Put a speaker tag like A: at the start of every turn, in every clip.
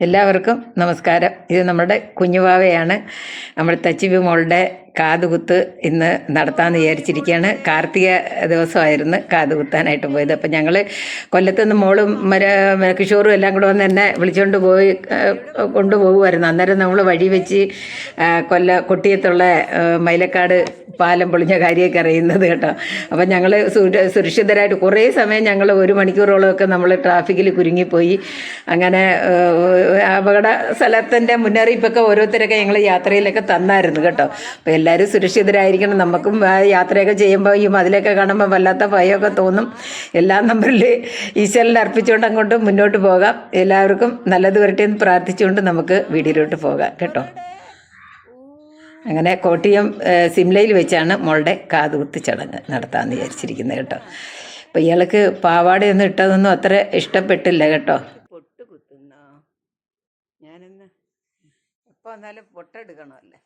A: എല്ലാവർക്കും നമസ്കാരം. ഇത് നമ്മുടെ കുഞ്ഞുവാവയാണ്. നമ്മൾ തച്ചിബി മോളുടെ കാതുകുത്ത് ഇന്ന് നടത്താമെന്ന് വിചാരിച്ചിരിക്കുകയാണ്. കാർത്തിക ദിവസമായിരുന്നു കാതുകുത്താനായിട്ട് പോയത്. അപ്പം ഞങ്ങൾ കൊല്ലത്തുനിന്ന് മോളും കിഷോറും എല്ലാം കൂടെ വന്ന് എന്നെ വിളിച്ചുകൊണ്ട് പോയി കൊണ്ടുപോകുമായിരുന്നു. അന്നേരം നമ്മൾ വഴി വെച്ച് കൊട്ടിയത്തുള്ള മൈലക്കാട് പാലം പൊളിഞ്ഞ കാര്യമൊക്കെ അറിയുന്നത് കേട്ടോ. അപ്പം ഞങ്ങൾ സുരക്ഷിതരായിട്ട് കുറേ സമയം ഞങ്ങൾ 1 മണിക്കൂറോളമൊക്കെ നമ്മൾ ട്രാഫിക്കിൽ കുരുങ്ങിപ്പോയി. അങ്ങനെ അപകട സ്ഥലത്തിൻ്റെ മുന്നറിയിപ്പൊക്കെ ഓരോരുത്തരൊക്കെ ഞങ്ങൾ യാത്രയിലൊക്കെ തന്നായിരുന്നു കേട്ടോ. അപ്പോൾ എല്ലാവരും സുരക്ഷിതരായിരിക്കണം. നമുക്കും യാത്രയൊക്കെ ചെയ്യുമ്പോൾ ഈ മതിലൊക്കെ കാണുമ്പോൾ വല്ലാത്ത ഭയമൊക്കെ തോന്നും. എല്ലാ നമ്പറിൽ ഈശ്വരനെ അർപ്പിച്ചുകൊണ്ട് അങ്ങോട്ട് മുന്നോട്ട് പോകാം. എല്ലാവർക്കും നല്ലത് വരട്ടെ എന്ന് പ്രാർത്ഥിച്ചുകൊണ്ട് നമുക്ക് വീഡിയോയിലോട്ട് പോകാം കേട്ടോ. അങ്ങനെ കോട്ടയം സിംലയിൽ വെച്ചാണ് മോളുടെ കാതുകുത്ത് ചടങ്ങ് നടത്താമെന്ന് വിചാരിച്ചിരിക്കുന്നത് കേട്ടോ. അപ്പോൾ ഇയാൾക്ക് പാവാടയൊന്നും ഇട്ടതൊന്നും അത്ര ഇഷ്ടപ്പെട്ടില്ല കേട്ടോ. പൊട്ട് കുത്തുന്നോ? ഞാനിന്ന് എപ്പോൾ വന്നാലും പൊട്ടെടുക്കണമല്ലേ.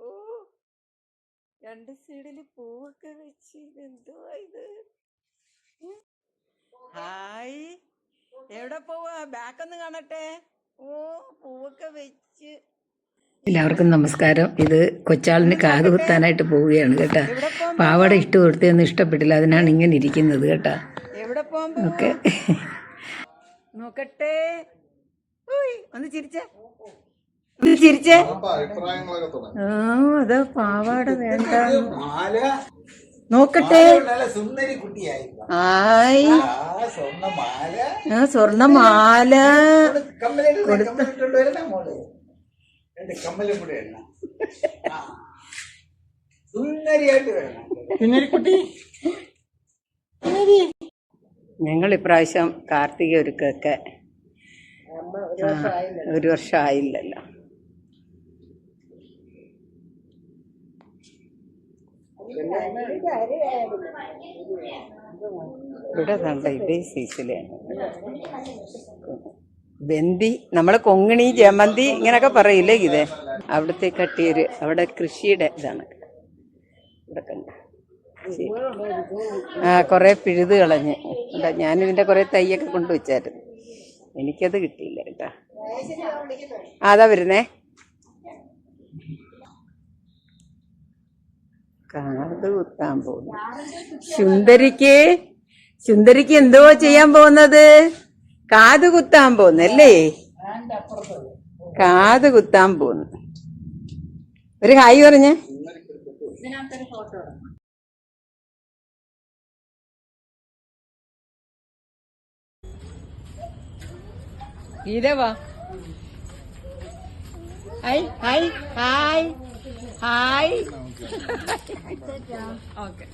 A: ഓ, 2 സൈഡിൽ പൂവൊക്കെ വെച്ച് ഇതെന്തുവാ ഇത്? ഹായ്, എവിടെ പോവാ? ബാക്കൊന്ന് കാണട്ടെ. ഓ, പൂവൊക്കെ വെച്ച്. എല്ലാവർക്കും നമസ്കാരം. ഇത് കൊച്ചാളിന് കാത് കുത്താനായിട്ട് പോവുകയാണ് കേട്ടോ. പാവാട ഇട്ട് കൊടുത്തൊന്നും ഇഷ്ടപ്പെട്ടില്ല, അതിനാണ് ഇങ്ങനെ ഇരിക്കുന്നത് കേട്ടോ. ഓക്കെ, നോക്കട്ടെ. ഒന്ന് ചിരിച്ചേ, ഒന്ന് ചിരിച്ചേ. അതാ പാവാട വേണ്ട, നോക്കട്ടെ. ആയി, സ്വർണ്ണമാല ഞങ്ങൾ ഇപ്രാവശ്യം കാർത്തിക ഒരുക്കൊക്കെ 1 വർഷം ആയില്ലല്ലോ. ഇവിടെ നല്ല ഇതേ സൈസിലാണ് ബന്ദി, നമ്മൾ കൊങ്ങിണി ജമന്തി ഇങ്ങനൊക്കെ പറയില്ലേ. ഇത് അവിടുത്തെ കട്ടിയൊരു അവിടെ കൃഷിയുടെ ഇതാണ്. ഇവിടെ കണ്ട കുറേ പിഴുത് കളഞ്ഞ്. ഞാനിതിൻ്റെ കുറേ തൈയൊക്കെ കൊണ്ടുവച്ചായിരുന്നു, എനിക്കത് കിട്ടിയില്ല കേട്ടോ. അതാ വരുന്നേ. കാത് കുത്താൻ പോകുന്നു സുന്ദരിക്ക് എന്തോ ചെയ്യാൻ പോകുന്നത്? കാത് കുത്താൻ പോകുന്നല്ലേ? കാത് കുത്താൻ പോകുന്നു. ഒരു ഹായ് പറഞ്ഞ. ഗീതവാ. Hi hi hi hi. Okay,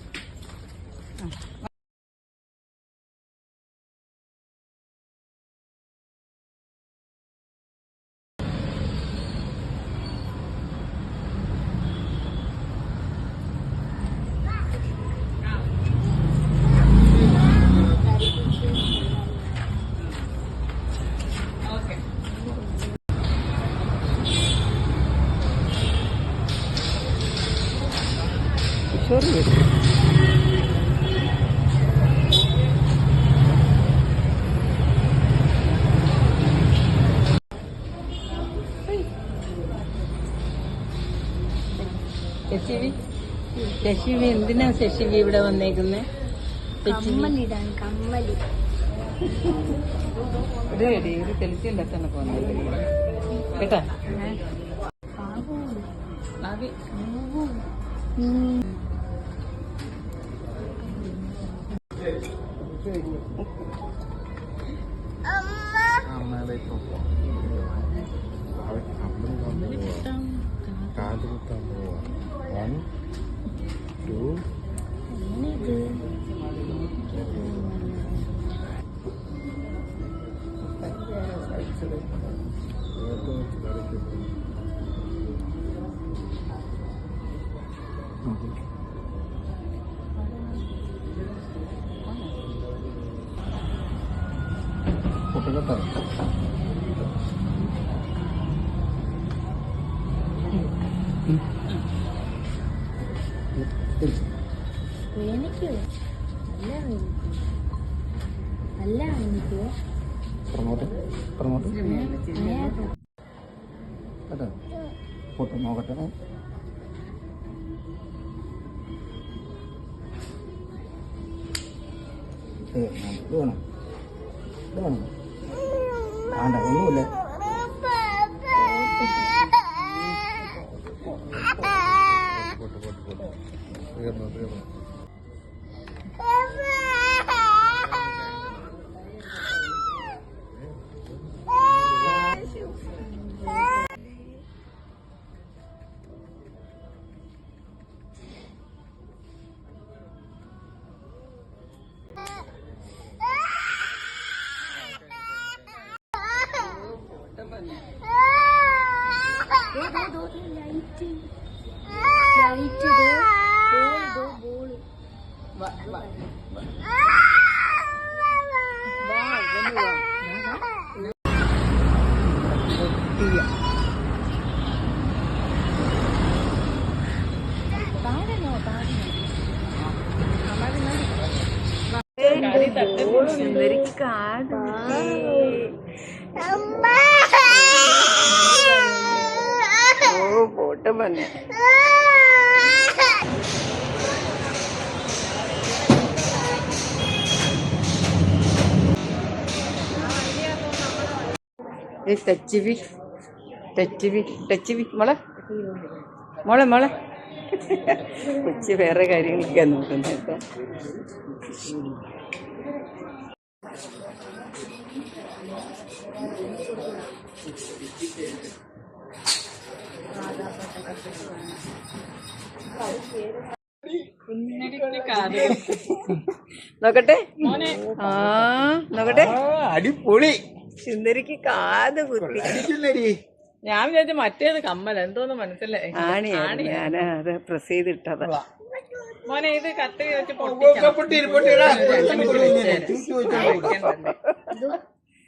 A: ശശിവി എന്തിനാ ശശിവി ഇവിടെ വന്നേക്കുന്നേ? ഇത് തെളിച്ചില്ല കേട്ടാ.
B: കാതുകുത്താൻ പോവാ. 1 2 കേട്ടോ.
C: അല്ല എനിക്ക്
B: ഇപ്പുറമോട്ട് കേട്ടോ പൊട്ട് നോക്കട്ടെ ഇത് വേണം വേണ്ട ഒന്നുമില്ല തീർന്നു
A: പോട്ടെ തന്നെ ടച്ച് മോളെ മോളെ മോളെ കൊച്ചു വേറെ കാര്യങ്ങളൊക്കെ നോക്കുന്നത് കേട്ടോ. നോക്കട്ടെ നോക്കട്ടെ
B: അടിപൊളി
A: സുന്ദരിക്ക് കാത് കുത്തി.
C: ഞാൻ വിചാരിച്ചു മറ്റേത് കമ്മൽ എന്തോന്ന് മനസ്സിലായി.
A: ആണിയാണ് ഞാൻ അത് പ്രസ് ചെയ്തിട്ടത്.
C: മോനെ ഇത് കത്തി വെച്ച്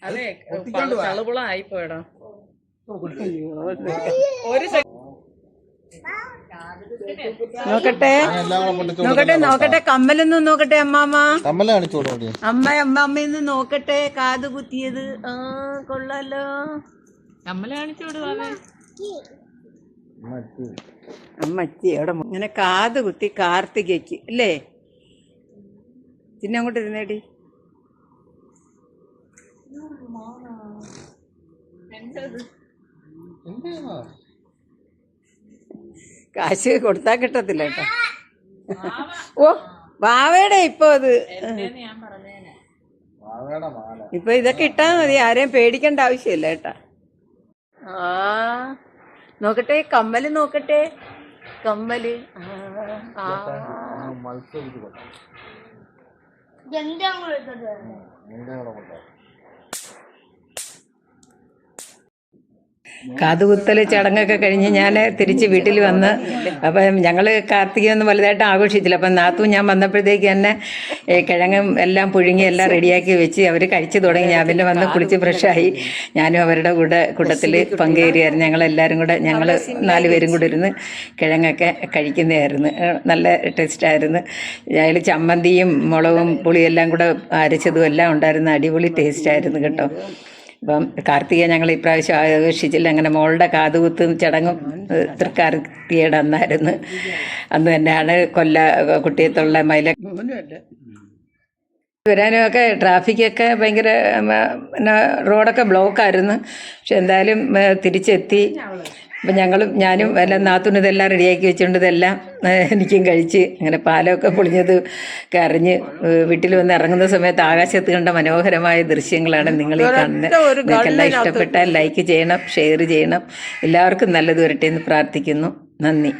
C: അതെ ചളുപുള ആയിപ്പോയടാ. ഒരു
A: നോക്കട്ടെ നോക്കട്ടെ നോക്കട്ടെ കമ്മലൊന്നും നോക്കട്ടെ അമ്മാമ്മ
B: കമ്മല കാണിച്ചോളൂ
A: അമ്മയൊന്ന് നോക്കട്ടെ കാത് കുത്തിയത്. ആ കൊള്ളാലോ.
C: കമ്മല് കാണിച്ചു വിടുവാ.
A: അമ്മച്ചി അവിടെ ഇങ്ങനെ കാത് കുത്തി കാർത്തികയ്ക്ക് അല്ലേ? പിന്നെ അങ്ങോട്ട് ഇരുന്നേടി. കാശ് കൊടുത്താ കിട്ടത്തില്ല കേട്ടോ. ഓ വാവയുടെ ഇപ്പൊ അത് ഇപ്പൊ ഇതൊക്കെ ഇട്ടാ മതി, ആരെയും പേടിക്കേണ്ട ആവശ്യമില്ല കേട്ടാ. ആ നോക്കട്ടെ കമ്മല് നോക്കട്ടെ കമ്മല്. കാതുകുത്തല് ചടങ്ങൊക്കെ കഴിഞ്ഞ് ഞാൻ തിരിച്ച് വീട്ടിൽ വന്ന് അപ്പം ഞങ്ങൾ കാർത്തികയൊന്നും വലുതായിട്ട് ആഘോഷിച്ചില്ല. അപ്പം നാത്തു ഞാൻ വന്നപ്പോഴത്തേക്ക് തന്നെ കിഴങ്ങും എല്ലാം പുഴുങ്ങി എല്ലാം റെഡിയാക്കി വെച്ച് അവർ കഴിച്ചു തുടങ്ങി. ഞാൻ പിന്നെ വന്ന് കുളിച്ച് ഫ്രഷായി. ഞാനും അവരുടെ കൂട്ടത്തിൽ പങ്കുചേരുമായിരുന്നു. ഞങ്ങൾ 4 പേരും കൂടെ ഇരുന്ന് കിഴങ്ങൊക്കെ കഴിക്കുന്നതായിരുന്നു. നല്ല ടേസ്റ്റായിരുന്നു. അതിൽ ചമ്മന്തിയും മുളകും പുളിയെല്ലാം കൂടെ അരച്ചതും എല്ലാം ഉണ്ടായിരുന്നു. അടിപൊളി ടേസ്റ്റായിരുന്നു കേട്ടോ. അപ്പം കാർത്തിക ഞങ്ങൾ ഇപ്രാവശ്യം ആഘോഷിച്ചില്ല. അങ്ങനെ മോളുടെ കാതുകുത്തും ചടങ്ങും തൃക്കാർത്തികയുടെ അന്നായിരുന്നു. അന്ന് തന്നെയാണ് കുട്ടിയത്തുള്ള മൈല വരാനുമൊക്കെ ട്രാഫിക്കൊക്കെ ഭയങ്കര റോഡൊക്കെ ബ്ലോക്കായിരുന്നു. പക്ഷെ എന്തായാലും തിരിച്ചെത്തി. അപ്പം ഞാനും എല്ലാം നാത്തൂന് ഇതെല്ലാം റെഡിയാക്കി വെച്ചുകൊണ്ട് ഇതെല്ലാം എനിക്കും കഴിച്ച് അങ്ങനെ പാലമൊക്കെ പൊളിഞ്ഞത് അറിഞ്ഞ് വീട്ടിൽ വന്ന് ഇറങ്ങുന്ന സമയത്ത് ആകാശത്ത് കണ്ട മനോഹരമായ ദൃശ്യങ്ങളാണ് നിങ്ങൾ ഈ കാണുന്നത്. നിങ്ങൾക്കെല്ലാം ഇഷ്ടപ്പെട്ടാൽ ലൈക്ക് ചെയ്യണം, ഷെയർ ചെയ്യണം. എല്ലാവർക്കും നല്ലത് വരട്ടെ എന്ന് പ്രാർത്ഥിക്കുന്നു. നന്ദി.